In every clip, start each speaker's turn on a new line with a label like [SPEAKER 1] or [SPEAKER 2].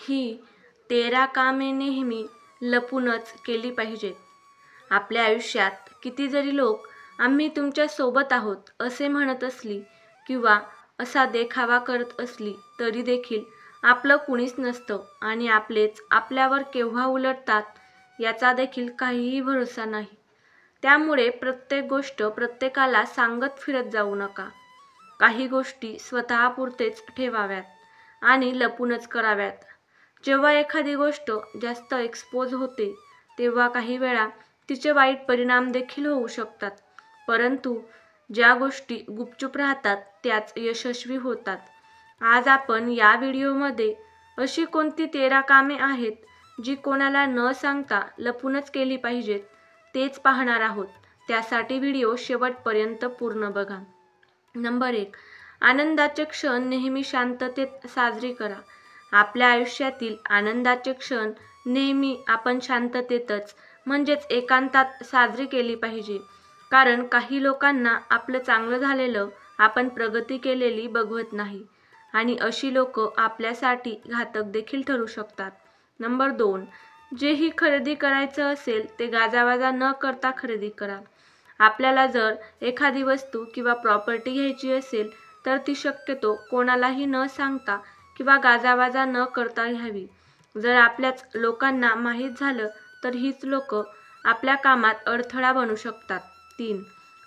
[SPEAKER 1] ही 13 कामे नेहमी लपूनच केली पाहिजेत. आपल्या आयुष्यात किती जरी लोक आम्ही तुमच्या सोबत आहोत असे म्हणत असली किंवा असा देखावा करत असली तरी देखील आपलं कुणीच नसतं आणि आपलेच आपल्यावर केव्हा उलटतात याचा देखील काहीही भरोसा नाही. त्यामुळे प्रत्येक गोष्ट प्रत्येकाला सांगत फिरत जाऊ नका. काही गोष्टी स्वतःपुरतेच ठेवाव्यात आणि लपूनच कराव्यात. जेव्हा एखादी गोष्ट जास्त एक्सपोज होते तेव्हा काही वेळा तिचे वाईट परिणाम देखील होऊ शकतात. परंतु ज्या गोष्टी गुपचूप राहतात त्याच यशस्वी होतात. आज आपण या व्हिडिओमध्ये अशी कोणती 13 कामे आहेत जी कोणाला न सांगता लपूनच केली पाहिजेत तेच पाहणार आहोत. त्यासाठी व्हिडिओ शेवटपर्यंत पूर्ण बघा. नंबर 1. आनंदाचे क्षण नेहमी शांततेत साजरी करा. आपल्या आयुष्यातील आनंदाचे क्षण नेहमी आपण शांततेतच म्हणजेच एकांतात साजरी केली पाहिजे. कारण काही लोकांना आपलं चांगलं झालेलं, आपण प्रगती केलेली बघवत नाही आणि अशी लोक आपल्यासाठी घातक देखील ठरू शकतात. नंबर 2. जेही खरेदी करायचं असेल ते गाजावाजा न करता खरेदी करा. आपल्याला जर एखादी वस्तू किंवा प्रॉपर्टी घ्यायची असेल तर ती शक्यतो कोणालाही न सांगता किंवा गाजावाजा न करता घ्यावी. जर आपल्याच लोकांना माहीत झालं तर हीच लोक आपल्या कामात अडथळा बनू शकतात. 3.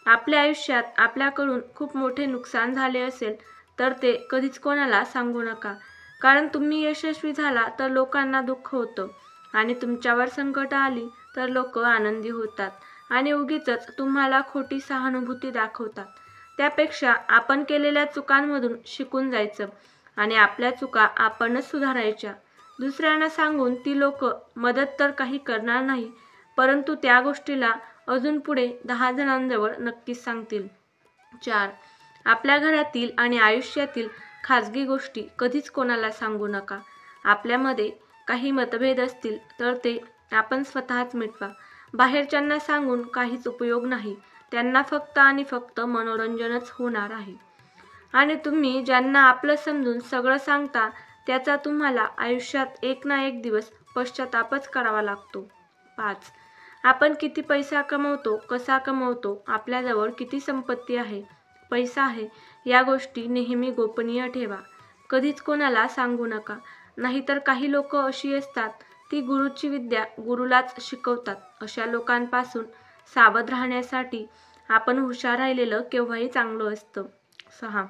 [SPEAKER 1] आपल्या आयुष्यात आपल्याकडून खूप मोठे नुकसान झाले असेल तर ते कधीच कोणाला सांगू नका. कारण तुम्ही यशस्वी झाला तर लोकांना दुःख होतं आणि तुमच्यावर संकट आली तर लोक आनंदी होतात आणि उगीचच तुम्हाला खोटी सहानुभूती दाखवतात. त्यापेक्षा आपण केलेल्या चुकांमधून शिकून जायचं आणि आपल्या चुका आपणच सुधारायच्या. दुसऱ्यांना सांगून ती लोक मदत तर काही करणार नाही, परंतु त्या गोष्टीला अजून पुढे 10 जणांजवळ नक्कीच सांगतील. 4. आपल्या घरातील आणि आयुष्यातील खाजगी गोष्टी कधीच कोणाला सांगू नका. आपल्यामध्ये काही मतभेद असतील तर ते आपण स्वतःच मिटवा. बाहेरच्यांना सांगून काहीच उपयोग नाही. त्यांना फक्त आणि फक्त मनोरंजनच होणार आहे. आणि तुम्ही ज्यांना आपलं समजून सगळं सांगता त्याचा तुम्हाला आयुष्यात एक ना एक दिवस पश्चातापच करावा लागतो. 5. आपण किती पैसा कमवतो, कसा कमवतो, आपल्याजवळ किती संपत्ती आहे, पैसा आहे या गोष्टी नेहमी गोपनीय ठेवा. कधीच कोणाला सांगू नका. नाहीतर काही लोक अशी असतात ती गुरुची विद्या गुरुलाच शिकवतात. अशा लोकांपासून सावध राहण्यासाठी आपण हुशार राहिलेलं केव्हाही चांगलं असतं. 6.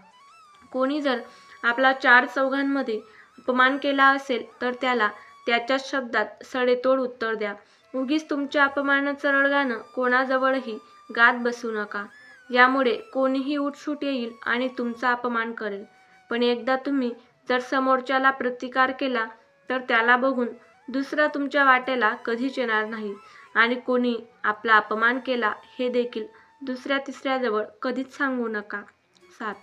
[SPEAKER 1] कोणी जर आपला 4 चौघांमध्ये अपमान केला असेल तर त्याला त्याच्याच शब्दात सडेतोड उत्तर द्या. उगीच तुमच्या अपमानाचं रडगाणं कोणाजवळही गात बसू नका. यामुळे कोणीही उठसूट येईल आणि तुमचा अपमान करेल. पण एकदा तुम्ही जर समोरच्याला प्रतिकार केला तर त्याला बघून दुसरा तुमच्या वाट्याला कधीच येणार नाही आणि कोणी आपला अपमान केला हे देखील दुसऱ्या तिसऱ्याजवळ कधीच सांगू नका. 7.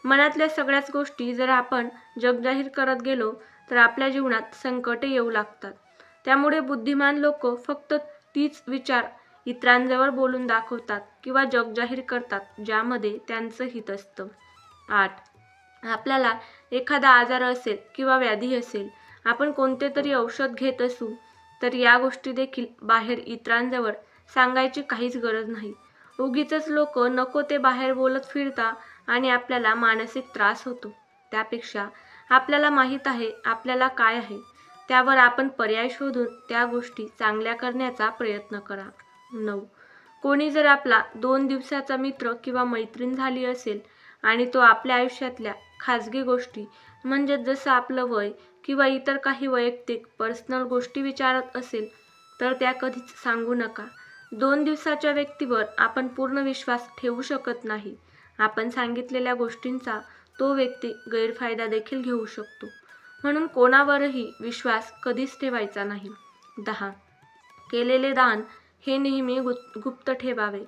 [SPEAKER 1] मनातल्या सगळ्याच गोष्टी जर आपण जगजाहीर करत गेलो तर आपल्या जीवनात संकटे येऊ लागतात. त्यामुळे बुद्धिमान लोक फक्त तीच विचार इतरांजवळ बोलून दाखवतात किंवा जगजाहीर करतात ज्यामध्ये त्यांचं हित असतं. 8. आपल्याला एखादा आजार असेल किंवा व्याधी असेल, आपण कोणते तरी औषध घेत असू तर या गोष्टी देखील बाहेर इतरांजवळ सांगायची काहीच गरज नाही. उगीचच लोक नको ते बाहेर बोलत फिरता आणि आपल्याला मानसिक त्रास होतो. त्यापेक्षा आपल्याला माहीत आहे आपल्याला काय आहे त्यावर आपण पर्याय शोधून त्या गोष्टी चांगल्या करण्याचा प्रयत्न करा. 9. कोणी जर आपला 2 दिवसाचा मित्र किंवा मैत्रीण झाली असेल आणि तो आपल्या आयुष्यातल्या खाजगी गोष्टी म्हणजे जसं आपलं वय किंवा इतर काही वैयक्तिक पर्सनल गोष्टी विचारत असेल तर त्या कधीच सांगू नका. 2 दिवसाच्या व्यक्तीवर आपण पूर्ण विश्वास ठेवू शकत नाही. आपण सांगितलेल्या गोष्टींचा तो व्यक्ती गैरफायदा देखील घेऊ शकतो. म्हणून कोणावरही विश्वास कधीच ठेवायचा नाही. 10. केलेले दान हे नेहमी गुप्त ठेवावे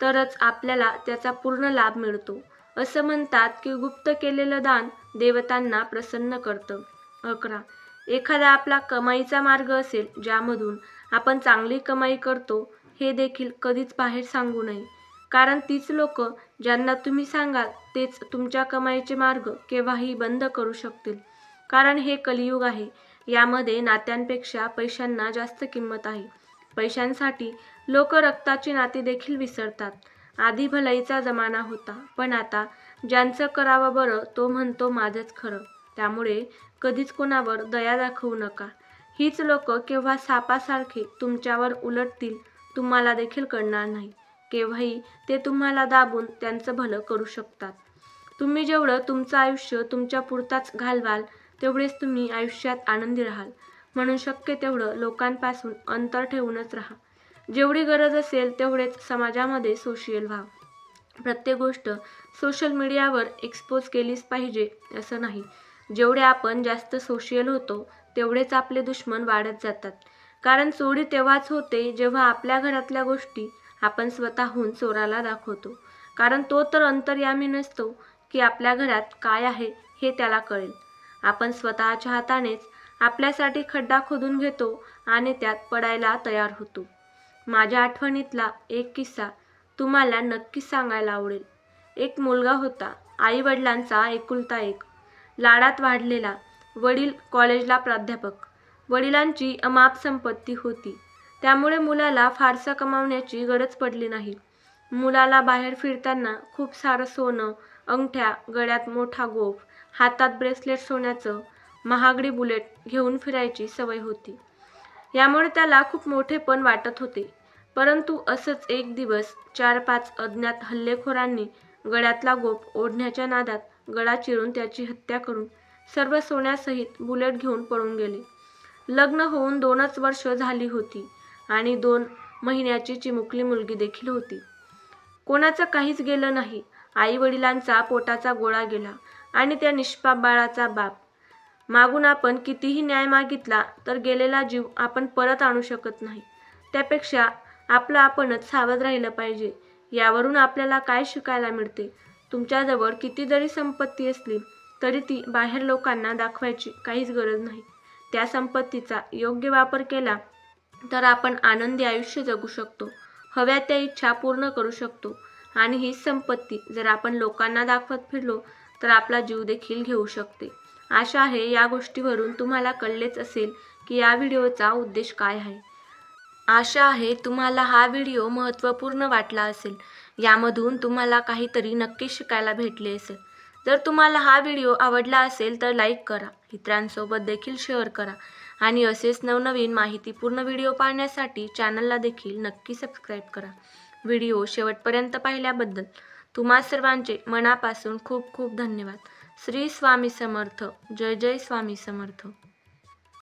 [SPEAKER 1] तरच आपल्याला त्याचा पूर्ण लाभ मिळतो. असं म्हणतात की गुप्त केलेलं दान देवतांना प्रसन्न करतं. 11. एखादा आपला कमाईचा मार्ग असेल ज्यामधून आपण चांगली कमाई करतो हे देखील कधीच बाहेर सांगू नये. कारण तीच लोक ज्यांना तुम्ही सांगाल तेच तुमच्या कमाईचे मार्ग केव्हाही बंद करू शकतील. कारण हे कलियुग आहे. यामध्ये नात्यांपेक्षा पैशांना जास्त किंमत आहे. पैशांसाठी लोक रक्ताची नाती देखील विसरतात. आधी भलाईचा जमाना होता, पण आता ज्यांचं करावं बरं तो म्हणतो माझंच खरं. त्यामुळे कधीच कोणावर दया दाखवू नका. हीच लोक केव्हा सापासारखे तुमच्यावर उलटतील तुम्हाला देखील कळणार नाही. केव्हाही ते तुम्हाला दाबून त्यांचं भलं करू शकतात. तुम्ही जेवढं तुमचं आयुष्य तुमच्या पुरताच घालवाल तेवढेच तुम्ही आयुष्यात आनंदी राहाल. म्हणून शक्य तेवढं लोकांपासून अंतर ठेवूनच राहा. जेवढी गरज असेल तेवढेच समाजामध्ये सोशियल व्हा. प्रत्येक गोष्ट सोशल मीडियावर एक्सपोज केलीच पाहिजे असं नाही. जेवढे आपण जास्त सोशियल होतो तेवढेच आपले दुश्मन वाढत जातात. कारण चोरी तेव्हाच होते जेव्हा आपल्या घरातल्या गोष्टी आपण स्वतःहून चोराला दाखवतो. कारण तो तर अंतर्यामी नसतो की आपल्या घरात काय आहे हे त्याला कळेल. आपण स्वतःच्या हातानेच आपल्यासाठी खड्डा खोदून घेतो आणि त्यात पडायला तयार होतो. माझ्या आठवणीतला एक किस्सा तुम्हाला नक्कीच सांगायला आवडेल. एक मुलगा होता, आई वडिलांचा एकुलता एक, लाडात वाढलेला. वडील कॉलेजला प्राध्यापक. वडिलांची अमाप संपत्ती होती, त्यामुळे मुलाला फारसं कमावण्याची गरज पडली नाही. मुलाला बाहेर फिरताना खूप सारं सोनं, अंगठ्या, गळ्यात मोठा गोफ, हातात ब्रेसलेट सोन्याचं, महागडी बुलेट घेऊन फिरायची सवय होती. यामुळे त्याला खूप मोठेपण वाटत होते. परंतु असंच एक दिवस 4-5 अज्ञात हल्लेखोरांनी गळ्यातला गोफ ओढण्याच्या नादात गळा चिरून त्याची हत्या करून सर्व सोन्यासहित बुलेट घेऊन पळून गेले. लग्न होऊन 2च वर्ष झाली होती आणि 2 महिन्याची चिमुकली मुलगी देखील होती. कोणाचं काहीच गेलं नाही. आई वडिलांचा पोटाचा गोळा गेला आणि त्या निष्पाप बाळाचा बाप. मागून आपण कितीही न्याय मागितला तर गेलेला जीव आपण परत आणू शकत नाही. त्यापेक्षा आपलं आपणच सावध राहिलं पाहिजे. यावरून आपल्याला काय शिकायला मिळते? तुमच्याजवळ किती जरी संपत्ती असली तरी ती बाहेर लोकांना दाखवायची काहीच गरज नाही. त्या संपत्तीचा योग्य वापर केला तर आपण आनंदी आयुष्य जगू शकतो. हव्या त्या इच्छा पूर्ण करू शकतो. आणि ही संपत्ती जर आपण लोकांना दाखवत फिरलो तर आपला जीव देखील घेऊ शकते. आशा आहे या गोष्टीवरून तुम्हाला कळलेच असेल की या व्हिडिओचा उद्देश काय आहे. आशा आहे तुम्हाला हा व्हिडिओ महत्त्वपूर्ण वाटला असेल. यामधून तुम्हाला काहीतरी नक्की शिकायला भेटले असेल. जर तुम्हाला हा व्हिडिओ आवडला असेल तर लाईक करा, इतरांसोबत देखील शेअर करा आणि असेच नवनवीन माहितीपूर्ण व्हिडिओ पाहण्यासाठी चॅनलला देखील नक्की सबस्क्राईब करा. व्हिडिओ शेवटपर्यंत पाहिल्याबद्दल तुम्हा सर्वांचे मनापासून खूप खूप धन्यवाद. श्री स्वामी समर्थ. जय जय स्वामी समर्थ.